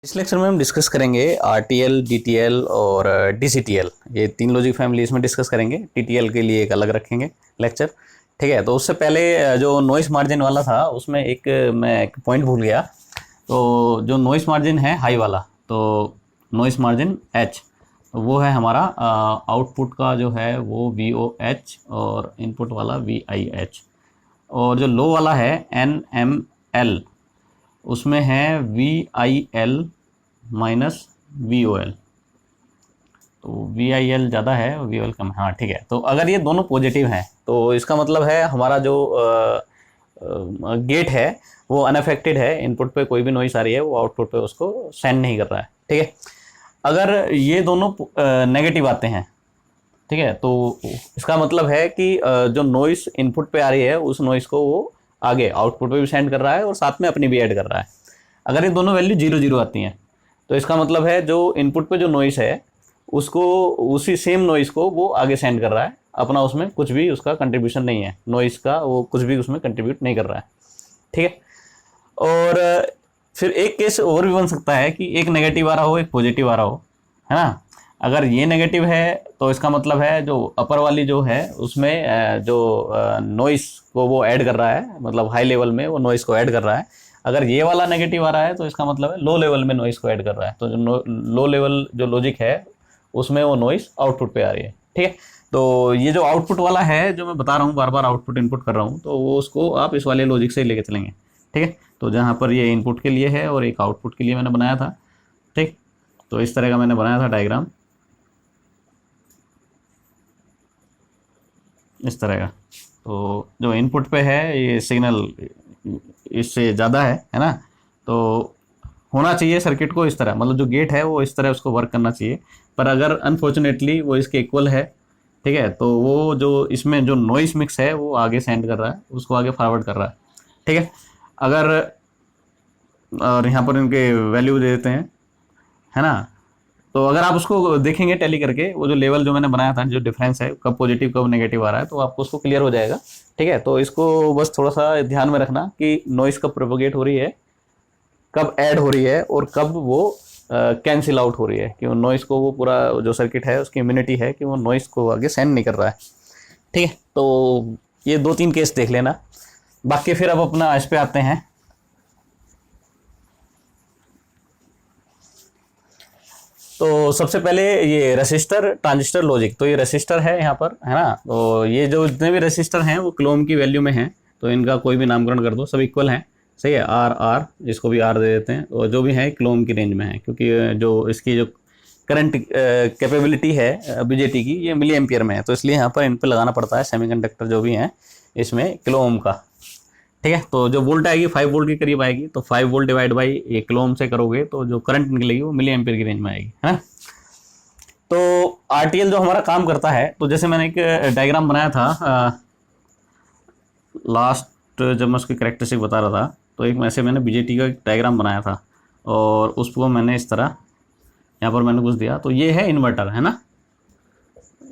इस लेक्चर में हम डिस्कस करेंगे आरटीएल, डीटीएल और डीसीटीएल। ये तीन लॉजिक फैमिली इसमें डिस्कस करेंगे। टीटीएल के लिए एक अलग रखेंगे लेक्चर। ठीक है, तो उससे पहले जो नॉइस मार्जिन वाला था उसमें मैं एक पॉइंट भूल गया। तो जो नॉइस मार्जिन है हाई वाला, तो नॉइस मार्जिन एच, तो वो है हमारा आउटपुट का जो है वो वी ओ एच और इनपुट वाला वी आई एच। और जो लो वाला है एन एम एल, उसमें है V I L minus V O L. तो वी आई एल ज़्यादा है, वी ओ एल कम है। हाँ ठीक है, तो अगर ये दोनों पॉजिटिव हैं तो इसका मतलब है हमारा जो गेट है वो अनअफेक्टेड है। इनपुट पे कोई भी नॉइस आ रही है वो आउटपुट पे उसको सेंड नहीं कर रहा है। ठीक है, अगर ये दोनों नेगेटिव आते हैं, ठीक है, तो इसका मतलब है कि जो नॉइस इनपुट पे आ रही है उस नॉइस को वो आगे आउटपुट पे भी सेंड कर रहा है और साथ में अपनी भी ऐड कर रहा है। अगर ये दोनों वैल्यू 0 0 आती हैं तो इसका मतलब है जो इनपुट पे जो नॉइस है उसको, उसी सेम नॉइस को वो आगे सेंड कर रहा है अपना, उसमें कुछ भी उसका कंट्रीब्यूशन नहीं है, नॉइस का वो कुछ भी उसमें कंट्रीब्यूट नहीं कर रहा है। ठीक है, और फिर एक केस और भी बन सकता है कि एक नेगेटिव आ रहा हो, एक पॉजिटिव आ रहा हो, है ना। अगर ये नेगेटिव है तो इसका मतलब है जो अपर वाली जो है उसमें जो नॉइस को वो ऐड कर रहा है, मतलब हाई लेवल में वो नॉइस को ऐड कर रहा है। अगर ये वाला नेगेटिव आ रहा है तो इसका मतलब है लो लेवल में नॉइस को ऐड कर रहा है। तो जो लो लेवल जो लॉजिक है उसमें वो नॉइस आउटपुट पे आ रही है। ठीक है, तो ये जो आउटपुट वाला है जो मैं बता रहा हूँ, बार बार आउटपुट इनपुट कर रहा हूँ, तो वो उसको आप इस वाले लॉजिक से ही लेके चलेंगे। ठीक है, तो जहाँ पर ये इनपुट के लिए है और एक आउटपुट के लिए मैंने बनाया था। ठीक, तो इस तरह का मैंने बनाया था डायग्राम, इस तरह का। तो जो इनपुट पे है ये सिग्नल इससे ज़्यादा है ना, तो होना चाहिए सर्किट को इस तरह, मतलब जो गेट है वो इस तरह उसको वर्क करना चाहिए। पर अगर अनफॉर्चुनेटली वो इसके इक्वल है, ठीक है, तो वो जो इसमें जो नॉइस मिक्स है वो आगे सेंड कर रहा है, उसको आगे फॉरवर्ड कर रहा है। ठीक है, अगर और यहाँ पर इनके वैल्यू दे देते हैं, है ना। तो अगर आप उसको देखेंगे टैली करके, वो जो लेवल जो मैंने बनाया था, जो डिफरेंस है कब पॉजिटिव कब नेगेटिव आ रहा है, तो आपको उसको क्लियर हो जाएगा। ठीक है, तो इसको बस थोड़ा सा ध्यान में रखना कि नॉइस कब प्रोपोगेट हो रही है, कब ऐड हो रही है और कब वो कैंसिल आउट हो रही है, कि वो नॉइस को वो पूरा जो सर्किट है उसकी इम्यूनिटी है कि वो नॉइस को आगे सेंड नहीं कर रहा है। ठीक है, तो ये 2 3 केस देख लेना। बाकी फिर अब अपना इस पे आते हैं। तो सबसे पहले ये रेसिस्टर ट्रांजिस्टर लॉजिक, तो ये रेसिस्टर है यहाँ पर, है ना। तो ये जो जितने भी रेसिस्टर हैं वो क्लोम की वैल्यू में हैं, तो इनका कोई भी नामकरण कर दो, सब इक्वल हैं। सही है, आर आर, इसको भी आर दे देते हैं। और जो भी है क्लोम की रेंज में है, क्योंकि जो इसकी जो करंट कैपेबिलिटी है बीजेटी की, ये मिली एम्पियर में है, तो इसलिए यहाँ पर इन पर लगाना पड़ता है सेमीकंडक्टर जो भी हैं इसमें किलो ओम का। ठीक है, तो जो वोल्ट आएगी 5 वोल्ट के करीब आएगी, तो 5 वोल्ट डिवाइड बाई ये किलो ओम से करोगे तो जो करंट निकलेगी वो मिली एम्पियर की रेंज में आएगी, है ना। तो आरटीएल जो हमारा काम करता है, तो जैसे मैंने एक डायग्राम बनाया था लास्ट, जब मैं उसकी कैरेक्टरिस्टिक बता रहा था, तो एक ऐसे मैंने बीजेटी का एक डायग्राम बनाया था और उसको मैंने इस तरह यहाँ पर मैंने कुछ दिया। तो ये है इन्वर्टर, है ना।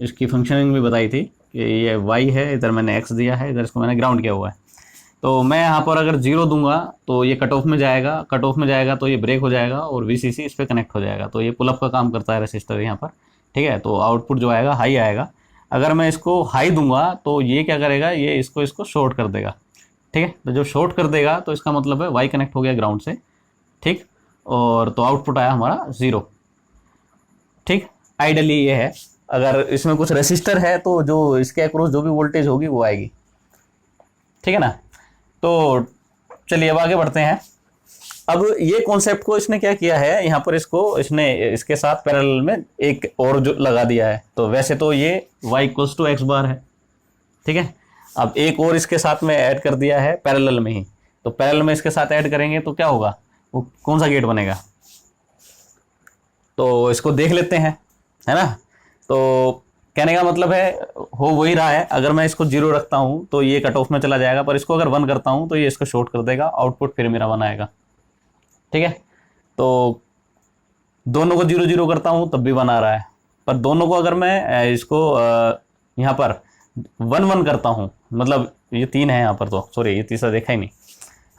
इसकी फंक्शनिंग भी बताई थी कि ये वाई है, इधर मैंने एक्स दिया है, इधर इसको मैंने ग्राउंड किया हुआ है। तो मैं यहाँ पर अगर 0 दूंगा तो ये कट ऑफ में जाएगा, कट ऑफ में जाएगा तो ये ब्रेक हो जाएगा और वीसीसी इस पर कनेक्ट हो जाएगा। तो ये पुल अप का काम करता है रेसिस्टर यहाँ पर। ठीक है, तो आउटपुट जो आएगा हाई आएगा। अगर मैं इसको हाई दूंगा तो ये क्या करेगा, ये इसको शॉर्ट कर देगा। ठीक है, तो जो शॉर्ट कर देगा तो इसका मतलब है वाई कनेक्ट हो गया ग्राउंड से। ठीक, और तो आउटपुट आया हमारा 0। ठीक, आइडियली ये है। अगर इसमें कुछ रेसिस्टर है तो जो इसके अक्रॉस जो भी वोल्टेज होगी वो आएगी। ठीक है ना। तो चलिए अब आगे बढ़ते हैं। अब ये कॉन्सेप्ट को इसने क्या किया है, यहाँ पर इसने इसके साथ पैरेलल में एक और जो लगा दिया है। तो वैसे तो ये y = x बार है, ठीक है। अब एक और इसके साथ में ऐड कर दिया है पैरेलल में ही। तो पैरेलल में इसके साथ ऐड करेंगे तो क्या होगा, वो कौन सा गेट बनेगा, तो इसको देख लेते हैं, है ना। तो कहने का मतलब है हो वही रहा है। अगर मैं इसको 0 रखता हूं तो ये कट ऑफ में चला जाएगा, पर इसको अगर 1 करता हूं तो ये इसको शॉर्ट कर देगा, आउटपुट फिर मेरा 1 आएगा। ठीक है, तो दोनों को 0 0 करता हूं तब भी 1 आ रहा है, पर दोनों को अगर मैं इसको यहाँ पर 1 1 करता हूं, मतलब ये 3 है यहाँ पर, तो सॉरी ये तीसरा देखा ही नहीं,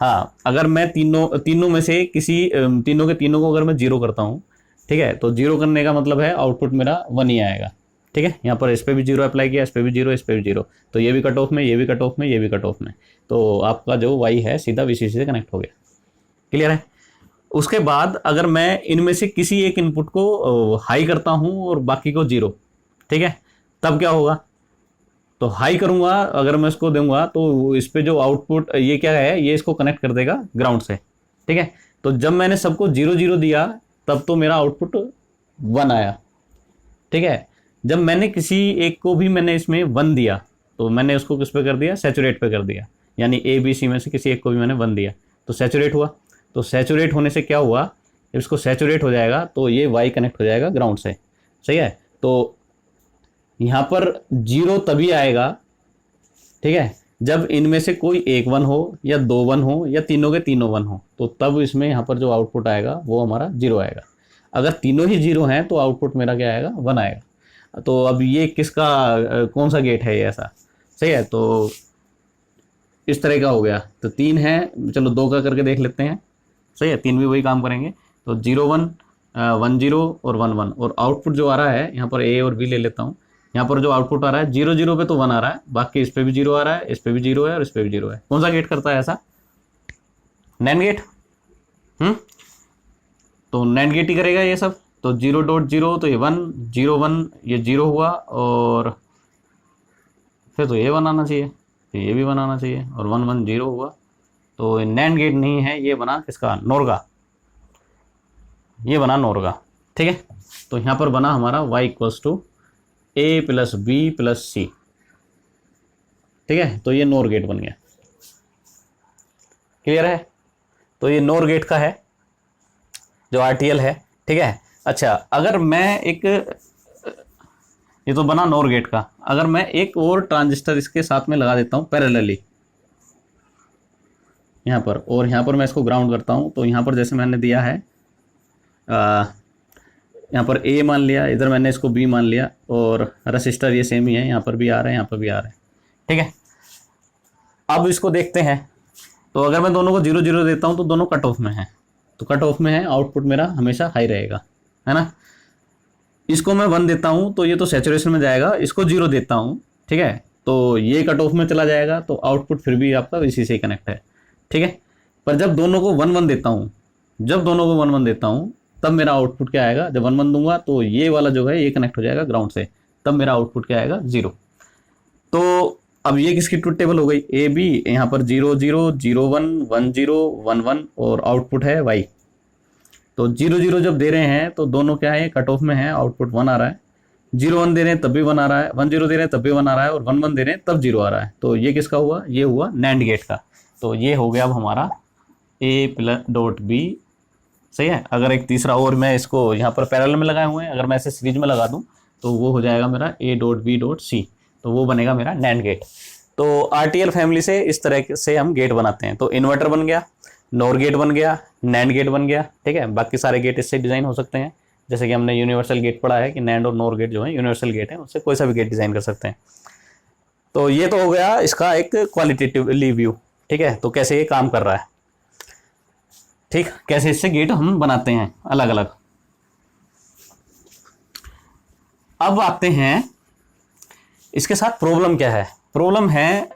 हाँ, अगर मैं तीनों में से किसी तीनों के तीनों को अगर मैं जीरो करता हूँ, ठीक है, तो जीरो करने का मतलब है आउटपुट मेरा 1 ही आएगा। ठीक है, यहाँ पर इस पर भी जीरो अप्लाई किया, इस पर भी जीरो, इस पर भी जीरो, तो ये भी कट ऑफ में, ये भी कट ऑफ में, ये भी कट ऑफ में, तो आपका जो वाई है सीधा वीसीसी से कनेक्ट हो गया। क्लियर है। उसके बाद अगर मैं इनमें से किसी एक इनपुट को हाई करता हूँ और बाकी को जीरो, ठीक है, तब क्या होगा, तो हाई करूंगा अगर मैं इसको दूंगा तो इस पे जो आउटपुट ये क्या है, ये इसको कनेक्ट कर देगा ग्राउंड से। ठीक है, तो जब मैंने सबको जीरो जीरो दिया तब तो मेरा आउटपुट 1 आया। ठीक है, जब मैंने किसी एक को भी मैंने इसमें 1 दिया तो मैंने उसको किस पे कर दिया, सैचुरेट पे कर दिया, यानी ए बी सी में से किसी एक को भी मैंने 1 दिया तो सैचुरेट हुआ। तो सैचुरेट होने से क्या हुआ, जब इसको सैचुरेट हो जाएगा तो ये वाई कनेक्ट हो जाएगा ग्राउंड से। सही है, तो यहाँ पर जीरो तभी आएगा, ठीक है, जब इनमें से कोई एक 1 हो या 2 1 हो या तीनों के तीनों 1 हो, तो तब इसमें यहाँ पर जो आउटपुट आएगा वो हमारा जीरो आएगा। अगर तीनों ही जीरो हैं तो आउटपुट मेरा क्या आएगा, 1 आएगा। तो अब ये किसका कौन सा गेट है ये ऐसा। सही है, तो इस तरह का हो गया। तो 3 है, चलो 2 का करके देख लेते हैं। सही है, 3 भी वही काम करेंगे। तो 0 1 1 0 और 1 1, और आउटपुट जो आ रहा है यहाँ पर ए और बी ले लेता हूँ। यहाँ पर जो आउटपुट आ रहा है 0 0 पे तो 1 आ रहा है, बाकी इस पे भी 0 आ रहा है, इस पे भी 0 है और इस पे भी 0 है। कौन सा गेट करता है ऐसा, नैंड गेट। तो नैंड गेट ही करेगा ये सब। तो 0.0 तो ये 1, 0 1 ये 0 हुआ, और फिर तो ये 1 आना चाहिए, तो ये भी 1 आना चाहिए, और 1 1 0 हुआ। तो नैंड गेट नहीं है, ये बना किसका, नोर का, ये बना नोर का। ठीक है, तो यहाँ पर बना हमारा y equals to A plus B plus C. ठीक है, तो ये नोर गेट बन गया। क्लियर है, तो ये नोर गेट का है जो आरटीएल है। ठीक है, अच्छा, अगर मैं एक, ये तो बना नोर गेट का, अगर मैं एक और ट्रांजिस्टर इसके साथ में लगा देता हूं पैरेलली यहाँ पर, और यहाँ पर मैं इसको ग्राउंड करता हूं, तो यहाँ पर जैसे मैंने दिया है यहाँ पर ए मान लिया, इधर मैंने इसको बी मान लिया, और रेसिस्टर ये सेम ही है, यहाँ पर भी आ रहा है, यहाँ पर भी आ रहा है। ठीक है, अब इसको देखते हैं। तो अगर मैं दोनों को 0 0 देता हूँ तो दोनों कट ऑफ में है, तो कट ऑफ में है, आउटपुट मेरा हमेशा हाई रहेगा, है ना। इसको मैं 1 देता हूँ तो ये तो सैचुरेशन में जाएगा, इसको 0 देता हूँ, ठीक है, तो ये कट ऑफ में चला जाएगा, तो आउटपुट फिर भी आपका इसी से कनेक्ट है। ठीक है, पर जब दोनों को 1 1 देता हूँ, जब दोनों को 1 1 देता हूँ तब मेरा आउटपुट क्या आएगा, जब 1 1 दूंगा तो ये वाला जो है ये कनेक्ट हो जाएगा ग्राउंड से, तब मेरा आउटपुट क्या आएगा, 0। तो अब ये किसकी ट्रुथ टेबल हो गई, ए बी, यहाँ पर 0 0 0 1 1 0 1 1, और आउटपुट है वाई। तो 0 0 जब दे रहे हैं तो दोनों क्या है, कट ऑफ में है, आउटपुट 1 आ रहा है। 0 1 दे रहे हैं तब भी 1 आ रहा है, 1 0 दे रहे हैं तब भी 1 आ रहा है, और 1 1 दे रहे हैं तब 0 आ रहा है। तो ये किसका हुआ, ये हुआ नैंड गेट का। तो ये हो गया अब हमारा ए प्लस डॉट बी। सही है, अगर एक तीसरा और मैं इसको यहाँ पर पैरेलल में लगाए हुए हैं, अगर मैं ऐसे सीरीज में लगा दूं तो वो हो जाएगा मेरा A dot B dot C, तो वो बनेगा मेरा नैंड गेट। तो आरटीएल फैमिली से इस तरह से हम गेट बनाते हैं। तो इन्वर्टर बन गया, नोर गेट बन गया, नैंड गेट बन गया। ठीक है, बाकी सारे गेट इससे डिज़ाइन हो सकते हैं, जैसे कि हमने यूनिवर्सल गेट पढ़ा है कि नैंड और नोर गेट जो है यूनिवर्सल गेट है, उससे कोई सा भी गेट डिज़ाइन कर सकते हैं। तो ये तो हो गया इसका एक क्वालिटेटिवली व्यू। ठीक है, तो कैसे ये काम कर रहा है, ठीक, कैसे इससे गेट हम बनाते हैं अलग अलग। अब आते हैं इसके साथ प्रॉब्लम क्या है। प्रॉब्लम है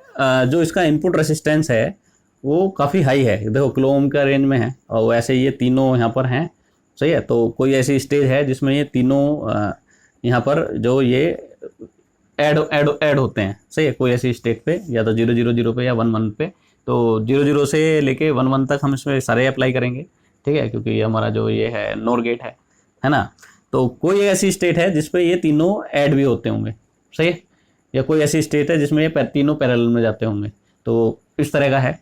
जो इसका इनपुट रेसिस्टेंस है वो काफ़ी हाई है, देखो किलो ओम का रेंज में है, और वैसे ये तीनों यहाँ पर हैं। सही है, तो कोई ऐसी स्टेज है जिसमें ये तीनों यहाँ पर जो ये ऐड होते हैं। सही है, कोई ऐसी स्टेज पे, या तो 0 0 0 पे या 1 1 पे। तो 0 0 से लेके 1 1 तक हम इसमें सारे अप्लाई करेंगे। ठीक है, क्योंकि हमारा जो ये है नोर गेट है ना। तो कोई ऐसी स्टेट है जिसपे ये तीनों ऐड भी होते होंगे, सही है, या कोई ऐसी स्टेट है जिसमें ये तीनों पैरेलल में जाते होंगे। तो इस तरह का है।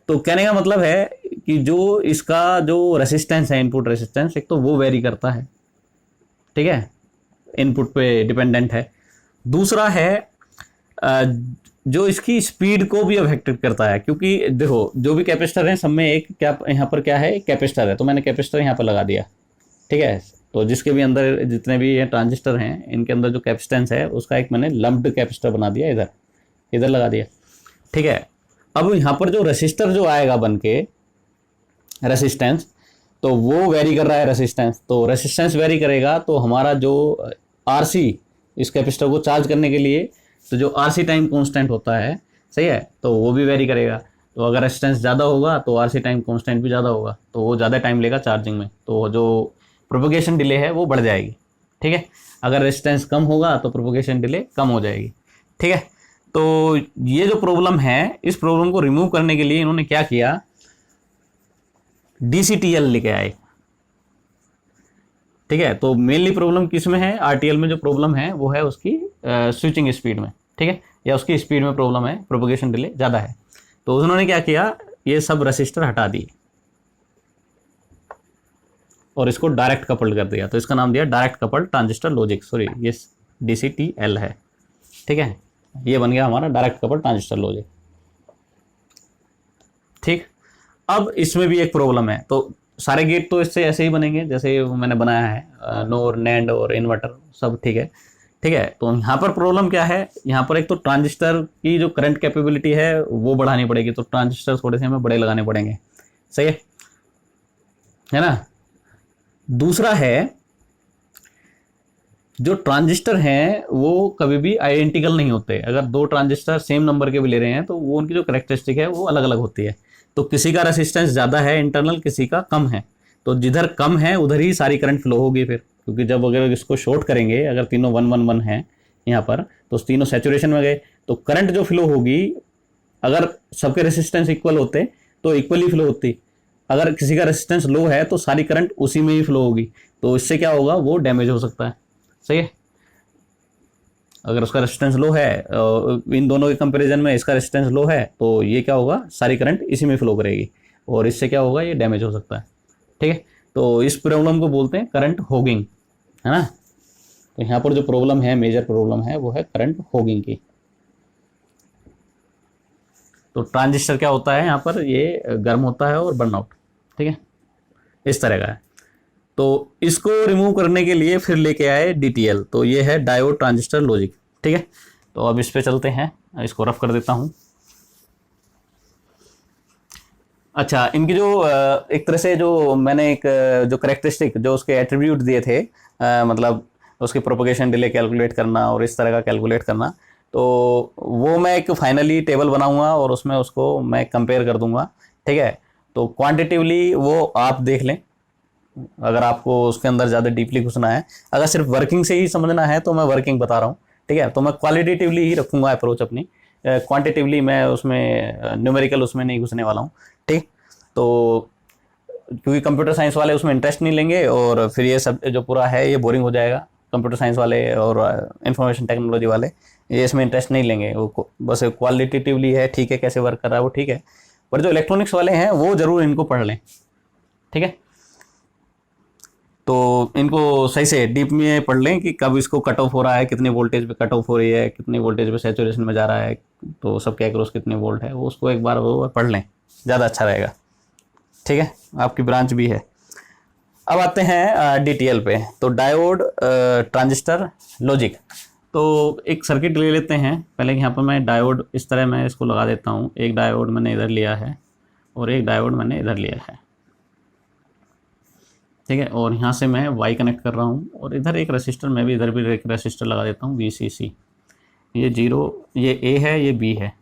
तो कहने का मतलब है कि जो इसका जो रेसिस्टेंस है, इनपुट रेसिस्टेंस, एक तो वो वेरी करता है, ठीक है, इनपुट पे डिपेंडेंट है। दूसरा है जो इसकी स्पीड को भी अफेक्ट करता है, क्योंकि देखो जो भी कैपेसिटर है सब में एक क्या यहाँ पर क्या है, कैपेसिटर है, तो मैंने कैपेसिटर यहाँ पर लगा दिया। ठीक है, तो जिसके भी अंदर जितने भी ये ट्रांजिस्टर हैं इनके अंदर जो कैपेसिटेंस है उसका एक मैंने लम्प्ड कैपेसिटर बना दिया, इधर लगा दिया। ठीक है, अब यहाँ पर जो रेसिस्टर जो आएगा बन के रेसिस्टेंस, तो वो वेरी कर रहा है रेसिस्टेंस, तो रेसिस्टेंस वेरी करेगा तो हमारा जो आरसी इस कैपेसिटर को चार्ज करने के लिए, तो जो आरसी टाइम कांस्टेंट होता है, सही है, तो वो भी वेरी करेगा। तो अगर रेजिस्टेंस ज़्यादा होगा तो आरसी टाइम कांस्टेंट भी ज़्यादा होगा, तो वो ज़्यादा टाइम लेगा चार्जिंग में, तो जो प्रोपगेशन डिले है वो बढ़ जाएगी। ठीक है, अगर रेजिस्टेंस कम होगा तो प्रोपगेशन डिले कम हो जाएगी। ठीक है, तो ये जो प्रॉब्लम है, इस प्रॉब्लम को रिमूव करने के लिए इन्होंने क्या किया, DCTL लेके आए। ठीक है, तो मेनली प्रॉब्लम किस में है, RTL में जो प्रॉब्लम है वो है उसकी स्विचिंग स्पीड में। ठीक है, या उसकी स्पीड में प्रॉब्लम है, प्रोपगेशन डिले ज़्यादा है। तो उन्होंने क्या किया, ये सब रेसिस्टर हटा दिए और इसको डायरेक्ट कपल्ड कर दिया, तो इसका नाम दिया direct coupled transistor logic, sorry ये DCTL है। ठीक है, ये बन गया हमारा डायरेक्ट कपल्ड ट्रांजिस्टर लॉजिक। ठीक, अब इसमें भी एक प्रॉब्लम है, तो सारे गेट तो इससे ऐसे ही बनेंगे जैसे मैंने बनाया है, नोर, नैंड और इन्वर्टर सब। ठीक है, ठीक है, तो यहाँ पर प्रॉब्लम क्या है, यहाँ पर एक तो ट्रांजिस्टर की जो करंट कैपेबिलिटी है वो बढ़ानी पड़ेगी, तो ट्रांजिस्टर थोड़े से हमें बड़े लगाने पड़ेंगे, सही है ना। दूसरा है, जो ट्रांजिस्टर हैं वो कभी भी आइडेंटिकल नहीं होते। अगर दो ट्रांजिस्टर सेम नंबर के भी ले रहे हैं तो वो उनकी जो करेक्टरिस्टिक है वो अलग अलग होती है। तो किसी का रेसिस्टेंस ज़्यादा है इंटरनल, किसी का कम है, तो जिधर कम है उधर ही सारी करंट फ्लो होगी फिर, क्योंकि जब अगर इसको शॉर्ट करेंगे, अगर तीनों 1 1 1 है यहाँ पर, तो तीनों सैचुरेशन में गए, तो करंट जो फ्लो होगी, अगर सबके रेसिस्टेंस इक्वल होते तो इक्वली फ्लो होती, अगर किसी का रेसिस्टेंस लो है तो सारी करंट उसी में ही फ्लो होगी, तो इससे क्या होगा, वो डैमेज हो सकता है। सही है, अगर उसका रेजिस्टेंस लो है, इन दोनों के कंपैरिजन में इसका रेजिस्टेंस लो है, तो ये क्या होगा, सारी करंट इसी में फ्लो करेगी और इससे क्या होगा, ये डैमेज हो सकता है। ठीक है, तो इस प्रॉब्लम को बोलते हैं करंट होगिंग, है ना। तो यहाँ पर जो प्रॉब्लम है, मेजर प्रॉब्लम है, वो है करंट होगिंग की। तो ट्रांजिस्टर क्या होता है, यहाँ पर ये गर्म होता है और बर्नआउट, ठीक है, इस तरह का है। तो इसको रिमूव करने के लिए फिर लेके आए DTL, तो ये है डायोड ट्रांजिस्टर लॉजिक। ठीक है, तो अब इस पे चलते हैं, इसको रफ कर देता हूँ। अच्छा, इनकी जो एक तरह से जो मैंने एक जो करेक्टरिस्टिक, जो उसके एट्रीब्यूट दिए थे, मतलब उसकी प्रोपगेशन डिले कैलकुलेट करना और इस तरह का कैलकुलेट करना, तो वो मैं एक फाइनली टेबल बनाऊंगा और उसमें उसको मैं कंपेयर कर दूंगा। ठीक है, तो क्वांटिटिवली वो आप देख लें, अगर आपको उसके अंदर ज़्यादा डीपली घुसना है। अगर सिर्फ वर्किंग से ही समझना है तो मैं वर्किंग बता रहा हूँ, ठीक है, तो मैं क्वालिटेटिवली ही रखूँगा अप्रोच अपनी, क्वांटिटिवली मैं उसमें न्यूमेरिकल उसमें नहीं घुसने वाला हूँ। ठीक, तो क्योंकि कंप्यूटर साइंस वाले उसमें इंटरेस्ट नहीं लेंगे और फिर ये सब जो पूरा है ये बोरिंग हो जाएगा। कंप्यूटर साइंस वाले और इंफॉर्मेशन टेक्नोलॉजी वाले ये इसमें इंटरेस्ट नहीं लेंगे, वो बस क्वालिटेटिवली है, ठीक है, कैसे वर्क कर रहा है वो ठीक है, पर जो इलेक्ट्रॉनिक्स वाले हैं वो ज़रूर इनको पढ़ लें। ठीक है, तो इनको सही से डीप में पढ़ लें कि कब इसको कट ऑफ हो रहा है, कितने वोल्टेज पे कट ऑफ हो रही है, कितने वोल्टेज पे सैचुरेशन में जा रहा है, तो सबके अक्रॉस कितने वोल्ट है, वो उसको एक बार वो पढ़ लें, ज़्यादा अच्छा रहेगा। ठीक है, आपकी ब्रांच भी है। अब आते हैं DTL पे, तो डायोड ट्रांजिस्टर लॉजिक। तो एक सर्किट ले लेते हैं पहले, यहाँ पर मैं डायोड इस तरह मैं इसको लगा देता हूँ। एक डायोड मैंने इधर लिया है और एक डायोड मैंने इधर लिया है, ठीक है, और यहाँ से मैं Y कनेक्ट कर रहा हूँ और इधर एक रेसिस्टर, मैं भी इधर भी एक रेसिस्टर लगा देता हूँ VCC। ये 0, ये A है, ये B है।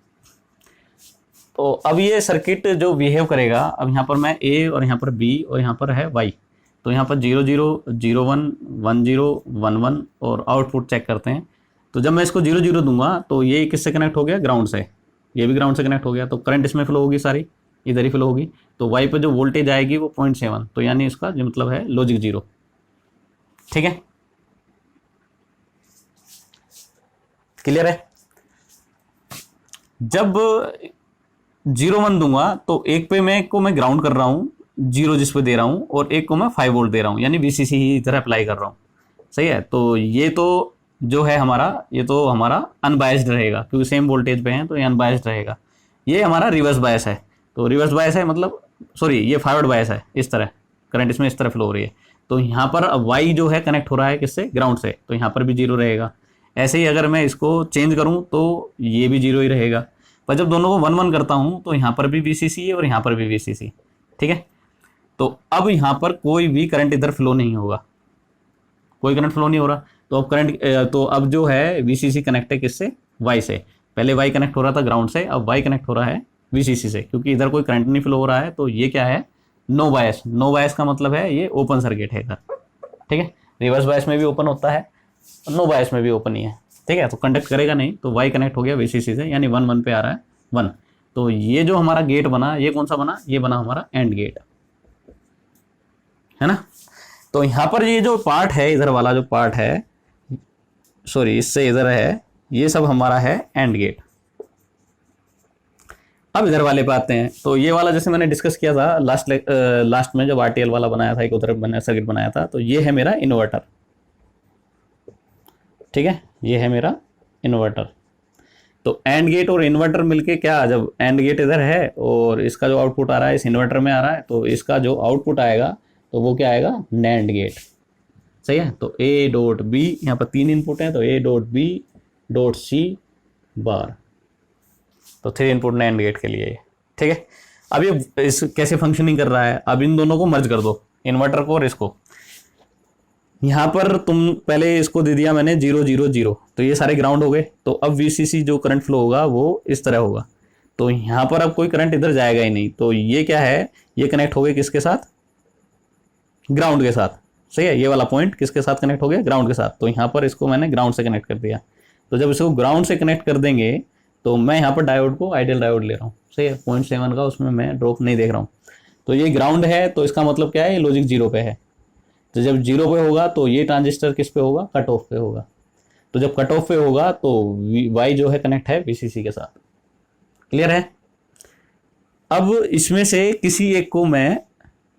तो अब ये सर्किट जो बिहेव करेगा, अब यहाँ पर मैं A और यहाँ पर B और यहाँ पर है Y, तो यहाँ पर 0 0 0 1 1 0 1 1 और आउटपुट चेक करते हैं। तो जब मैं इसको 0 0 दूंगा तो ये किससे कनेक्ट हो गया, ग्राउंड से, ये भी ग्राउंड से कनेक्ट हो गया, तो करंट इसमें फ्लो होगी, सारी इधर ही फ्लो होगी। तो Y पे जो वोल्टेज आएगी वो 0.7, तो यानी इसका जो मतलब है लॉजिक 0। ठीक है, क्लियर है। जब 0 1 दूंगा तो एक पे मैं को मैं ग्राउंड कर रहा हूँ, 0 जिस पे दे रहा हूँ, और एक को मैं 5 वोल्ट दे रहा हूँ, यानी VCC ही इधर अप्लाई कर रहा हूँ। सही है, तो ये तो जो है हमारा, ये तो हमारा अनबायस्ड रहेगा क्योंकि सेम वोल्टेज पे हैं, तो ये अनबायस्ड रहेगा। ये हमारा रिवर्स बायस है, तो रिवर्स बायस है मतलब सॉरी ये फॉरवर्ड बायस है, इस तरह करंट इसमें इस तरह फ्लो हो रही है। तो यहाँ पर Y जो है कनेक्ट हो रहा है किससे, ग्राउंड से, तो यहाँ पर भी 0 रहेगा। ऐसे ही अगर मैं इसको चेंज करूँ तो ये भी 0 ही रहेगा। पर जब दोनों को 1 1 करता हूँ तो यहाँ पर भी VCC है और यहाँ पर भी VCC, ठीक है। तो अब यहाँ पर कोई भी करंट इधर फ्लो नहीं होगा, कोई करंट फ्लो नहीं हो रहा। तो अब तो अब जो है VCC कनेक्ट है किससे, Y से। पहले Y कनेक्ट हो रहा था ग्राउंड से, अब Y कनेक्ट हो रहा है VCC से, क्योंकि इधर कोई करंट नहीं फ्लो हो रहा है। तो ये क्या है, नो बायस। नो बायस का मतलब है ये ओपन सर्किट है इधर, ठीक है। रिवर्स बायस में भी ओपन होता है, नो बायस में भी ओपन ही है, ठीक है। तो कंडक्ट करेगा नहीं, तो Y कनेक्ट हो गया VCC से, यानी 1 1 पे आ रहा है 1। तो ये जो हमारा गेट बना, ये कौन सा बना, ये बना हमारा एंड गेट, है ना। तो यहाँ पर ये जो पार्ट है, इधर वाला जो पार्ट है, सॉरी इससे इधर है, ये सब हमारा है एंड गेट। अब इधर वाले पे आते हैं। तो ये वाला जैसे मैंने डिस्कस किया था लास्ट में, जब RTL वाला बनाया था, एक उधर मैंने सर्किट बनाया था। तो ये है मेरा इन्वर्टर, ठीक है, ये है मेरा इन्वर्टर। तो एंड गेट और इन्वर्टर मिलके क्या, जब एंड गेट इधर है और इसका जो आउटपुट आ रहा है इस इन्वर्टर में आ रहा है, तो इसका जो आउटपुट आएगा तो वो क्या आएगा, नैंड गेट, सही है। तो A डॉट B, यहाँ पर 3 इनपुट हैं, तो A dot B dot C बार, तो 3 इनपुट नैंड गेट के लिए, ठीक है। अब ये इस कैसे फंक्शनिंग कर रहा है, अब इन दोनों को मर्ज कर दो, इन्वर्टर को और इसको। यहाँ पर तुम पहले इसको दे दिया मैंने 0 0 0, तो ये सारे ग्राउंड हो गए। तो अब VCC जो करंट फ्लो होगा वो इस तरह होगा। तो यहाँ पर अब कोई करंट इधर जाएगा ही नहीं। तो ये क्या है, ये कनेक्ट हो गए किसके साथ, ग्राउंड के साथ, सही है। ये वाला पॉइंट किसके साथ कनेक्ट हो गया, ग्राउंड के साथ। तो यहाँ पर इसको मैंने ग्राउंड से कनेक्ट कर दिया। तो जब इसको ग्राउंड से कनेक्ट कर देंगे, तो मैं यहाँ पर डायोड को आइडियल डायोड ले रहा हूँ, सही है, 0.7 का, उसमें मैं ड्रॉप नहीं देख रहा हूँ। तो ये ग्राउंड है, तो इसका मतलब क्या है, ये लॉजिक 0 पे है। तो जब 0 पे होगा तो ये ट्रांजिस्टर किस पे होगा, कट ऑफ पे होगा। तो जब कट ऑफ पे होगा तो Y जो है कनेक्ट है VCC के साथ, क्लियर है। अब इसमें से किसी एक को मैं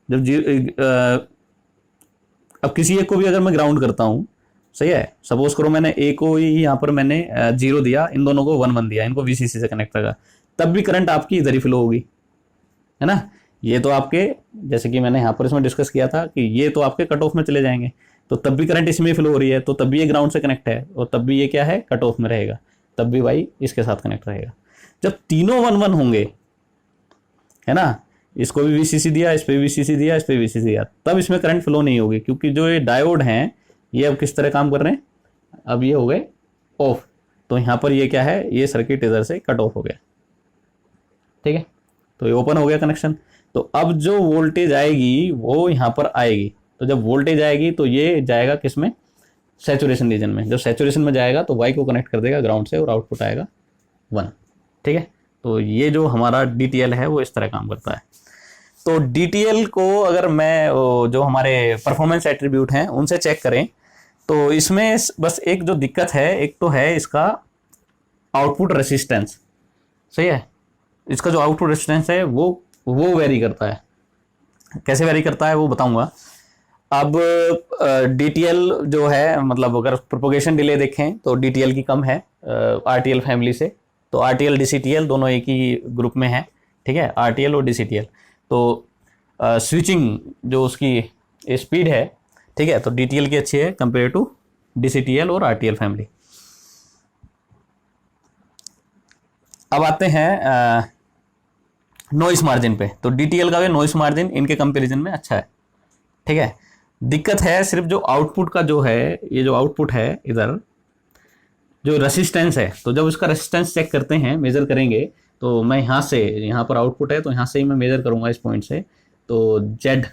जब अब किसी एक को भी अगर मैं ग्राउंड करता हूँ, सही है, सपोज करो मैंने A को ही यहाँ पर मैंने 0 दिया, इन दोनों को 1 1 दिया, इनको VCC से कनेक्ट करा, तब भी करंट आपकी इधर ही फ्लो होगी, है ना। ये तो आपके, जैसे कि मैंने यहाँ पर इसमें डिस्कस किया था कि ये तो आपके कट ऑफ में चले जाएंगे, तो तब भी करंट इसमें फ्लो हो रही है, तो तब भी ये ग्राउंड से कनेक्ट है और तब भी ये क्या है, कट ऑफ में रहेगा, तब भी Y इसके साथ कनेक्ट रहेगा। जब तीनों 1 1 होंगे, है ना, इसको भी VCC दिया, इस पे VCC दिया, इस पे VCC दिया, तब इसमें करंट फ्लो नहीं होगी, क्योंकि जो ये डायोड हैं ये अब किस तरह काम कर रहे हैं, अब ये हो गए ऑफ। तो यहाँ पर ये क्या है, ये सर्किट इधर से कट ऑफ हो गया, ठीक है। तो ये ओपन हो गया कनेक्शन। तो अब जो वोल्टेज आएगी वो यहाँ पर आएगी। तो जब वोल्टेज आएगी तो ये जाएगा किस में, सैचुरेशन रीजन में। जब सैचुरेशन में जाएगा तो Y को कनेक्ट कर देगा ग्राउंड से और आउटपुट आएगा 1, ठीक है। तो ये जो हमारा DTL है वो इस तरह काम करता है। तो DTL को अगर मैं जो हमारे परफॉर्मेंस एट्रीब्यूट हैं उनसे चेक करें, तो इसमें बस एक जो दिक्कत है, एक तो है इसका आउटपुट रेसिस्टेंस, सही है। इसका जो आउटपुट रेसिस्टेंस है वो वेरी करता है। कैसे वेरी करता है वो बताऊंगा। अब DTL जो है, मतलब अगर प्रोपोगेशन डिले देखें तो DTL की कम है RTL फैमिली से। तो RTL DCTL दोनों एक ही ग्रुप में है, ठीक है, RTL और DCTL। तो स्विचिंग जो उसकी स्पीड है, ठीक है, तो DTL की अच्छी है कंपेयर टू DCTL और RTL फैमिली। अब आते हैं नॉइस मार्जिन पे। तो DTL का भी नॉइस मार्जिन इनके कंपैरिजन में अच्छा है, ठीक है। दिक्कत है सिर्फ जो आउटपुट का जो है, ये जो आउटपुट है इधर जो रेसिस्टेंस है, तो जब इसका रेसिस्टेंस चेक करते हैं, मेजर करेंगे, तो मैं यहाँ से, यहाँ पर आउटपुट है तो यहाँ से ही मैं मेजर करूँगा इस पॉइंट से, तो Z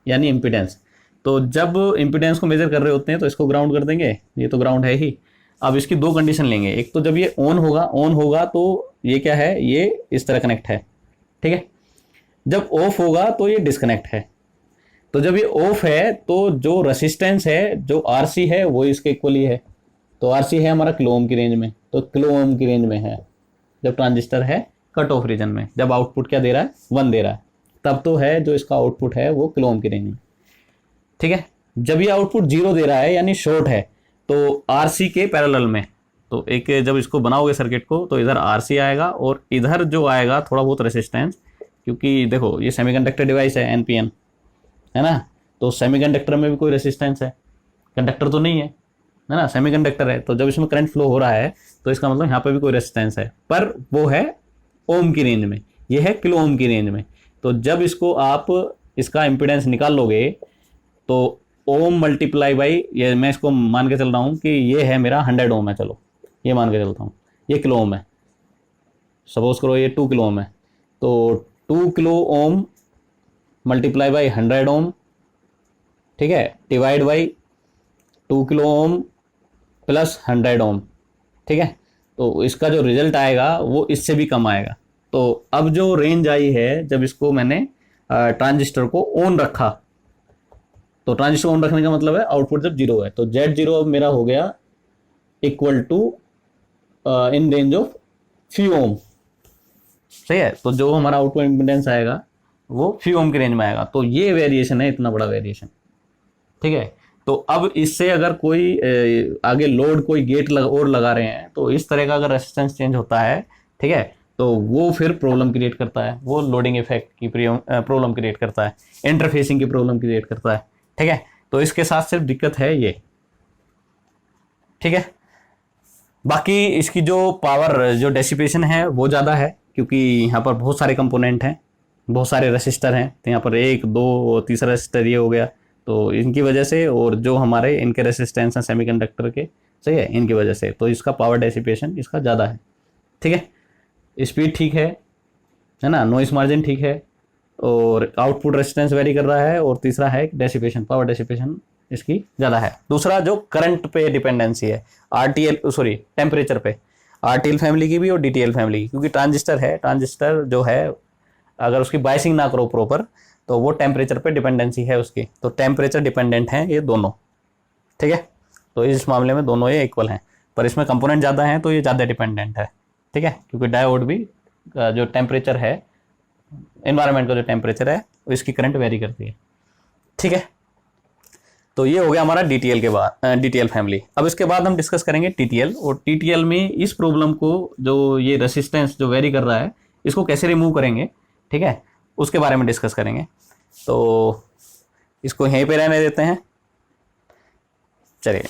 यानी इम्पीडेंस। तो जब इम्पीडेंस को मेजर कर रहे होते हैं तो इसको ग्राउंड कर देंगे, ये तो ग्राउंड है ही। अब इसकी 2 कंडीशन लेंगे, एक तो जब ये ऑन होगा तो ये क्या है, ये इस तरह कनेक्ट है, ठीक है। जब ऑफ होगा तो ये डिस्कनेक्ट है। तो जब ये ऑफ है तो जो रेसिस्टेंस है, जो RC है, वो इसके इक्वली है। तो RC है हमारा किलो ओम की रेंज में, तो किलो ओम की रेंज में है जब ट्रांजिस्टर है कट ऑफ रीजन में। जब आउटपुट क्या दे रहा है, 1 दे रहा है, तब तो है जो इसका आउटपुट है वो किलो ओम की रेंज में, ठीक है। जब ये आउटपुट 0 दे रहा है यानी शॉर्ट है, तो RC के पैरेलल में, तो एक जब इसको बनाओगे सर्किट को, तो इधर RC आएगा और इधर जो आएगा थोड़ा बहुत रेसिस्टेंस, क्योंकि देखो ये सेमीकंडक्टर डिवाइस है, NPN है ना। तो सेमीकंडक्टर में भी कोई रेसिस्टेंस है, कंडक्टर तो नहीं है ना, सेमीकंडक्टर है। तो जब इसमें करंट फ्लो हो रहा है तो इसका मतलब यहाँ पे भी कोई रेसिस्टेंस है, पर वो है ओम की रेंज में, ये है किलो ओम की रेंज में। तो जब इसको आप इसका इम्पिडेंस निकाल लोगे तो ओम मल्टीप्लाई बाई, ये मैं इसको मान के चल रहा हूँ कि ये है मेरा 100 ओम है, चलो ये मान के चलता हूँ, ये किलो ओम है, सपोज करो ये 2 किलो ओम है, तो 2 किलो ओम मल्टीप्लाई बाई 100 ओम, ठीक है, divide by 2 kilo ohm plus 100 ओम, ठीक है। तो इसका जो रिजल्ट आएगा वो इससे भी कम आएगा। तो अब जो रेंज आई है, जब इसको मैंने ट्रांजिस्टर को ऑन रखा, तो ट्रांजिस्टर ऑन रखने का मतलब है आउटपुट जब 0 है, तो Z0 अब मेरा हो गया equal to in range of few ohm, सही है। तो जो हमारा आउटपुट इम्पीडेंस आएगा वो फ्यू ओम की रेंज में आएगा। तो ये वेरिएशन है, इतना बड़ा वेरिएशन, ठीक है। तो अब इससे अगर कोई आगे लोड कोई गेट और लगा रहे हैं, तो इस तरह का अगर रेजिस्टेंस चेंज होता है, ठीक है, तो वो फिर प्रॉब्लम क्रिएट करता है, वो लोडिंग इफेक्ट की प्रॉब्लम क्रिएट करता है, इंटरफेसिंग की प्रॉब्लम क्रिएट करता है, ठीक है। तो इसके साथ सिर्फ दिक्कत है ये, ठीक है। बाकी इसकी जो पावर जो डेसिपेशन है वो ज़्यादा है, क्योंकि यहाँ पर बहुत सारे कंपोनेंट हैं, बहुत सारे रेसिस्टर हैं, तो यहाँ पर 1 2 तीसरा रेसिस्टर ये हो गया, तो इनकी वजह से, और जो हमारे इनके रेसिस्टेंस हैं सेमीकंडक्टर के, सही है, इनकी वजह से, तो इसका पावर डेसिपेशन इसका ज़्यादा है, ठीक है। स्पीड ठीक है ना, नॉइस मार्जिन ठीक है, और आउटपुट रेजिस्टेंस वेरी कर रहा है, और तीसरा है डेसिपेशन, पावर डेसिपेशन इसकी ज़्यादा है। दूसरा जो करंट पे डिपेंडेंसी है, टेम्परेचर पे, आरटीएल फैमिली की भी और डीटीएल फैमिली की, क्योंकि ट्रांजिस्टर है, ट्रांजिस्टर जो है अगर उसकी बाइसिंग ना करो प्रॉपर, तो वो टेम्परेचर पे डिपेंडेंसी है उसकी, तो टेम्परेचर डिपेंडेंट है ये दोनों, ठीक है। तो इस मामले में दोनों ये इक्वल हैं, पर इसमें कंपोनेंट ज़्यादा हैं तो ये ज़्यादा डिपेंडेंट है, ठीक है, क्योंकि डायोड भी जो टेम्परेचर है, एनवायरनमेंट का जो टेम्परेचर है, इसकी करंट वेरी करती है, ठीक है। तो ये हो गया हमारा डीटीएल के बाद, डीटीएल फैमिली। अब इसके बाद हम डिस्कस करेंगे टीटीएल, और टीटीएल में इस प्रॉब्लम को, जो ये रेसिस्टेंस जो वेरी कर रहा है, इसको कैसे रिमूव करेंगे, ठीक है, उसके बारे में डिस्कस करेंगे। तो इसको यहीं पे रहने देते हैं, चलिए।